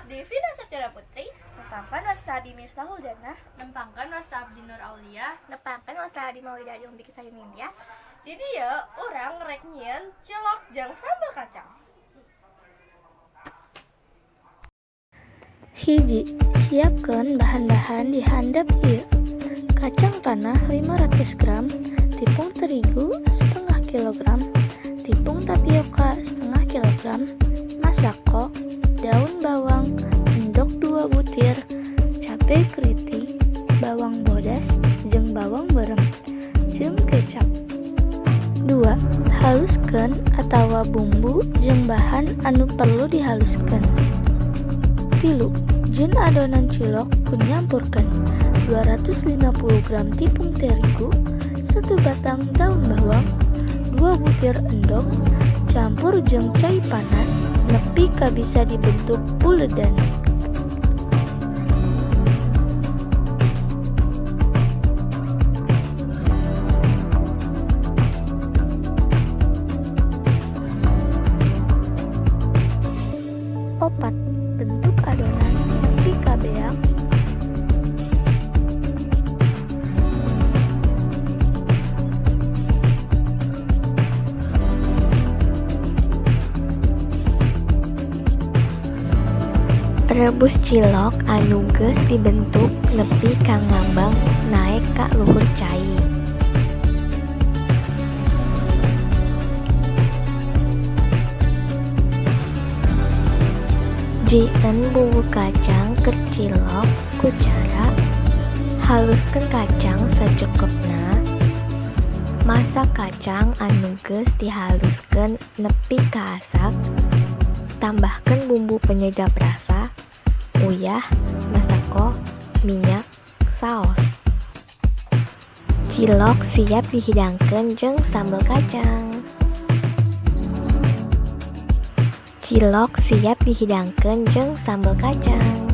Devina Septiara Putri, Nepampan wasta abdi Miftahul Jannah, nempangkan wasta abdi Nur Aulia. nepampan wasta abdi Maulidah Yung Biki Sayun Indias. Di dia orang rek nyieun cilok jeung sambal kacang. Hiji, siapkan bahan-bahan di handap ieu. Kacang tanah 500 gram, tepung terigu setengah kilogram, tepung tapioka setengah kilogram, masako, daun bawang, endok 2 butir, cabai keriting, bawang bodas, jeung bawang berem, jeung kecap. 2. Haluskeun atawa bumbu jeung bahan anu perlu dihaluskeun. 3. Jieun adonan cilok kun nyampurkeun 250 gram tepung terigu, 1 batang daun bawang, 2 butir endog, campur jeung cai panas nepi ka bisa dibentuk buledan. Opat, bentuk adonan nepi ka beak. Rebus cilok anu geus dibentuk nepi ka ngambang naek ka luhur cai. Jieun bumbu kacang keur cilok ku cara haluskeun kacang sacukupna. Masak kacang anu geus dihaluskeun nepi ka asak. Tambahkeun bumbu penyedap rasa, uyah, masako, minyak, saos. Cilok siap dihidangkeun jeung sambal kacang. Cilok siap dihidangkeun jeung sambal kacang.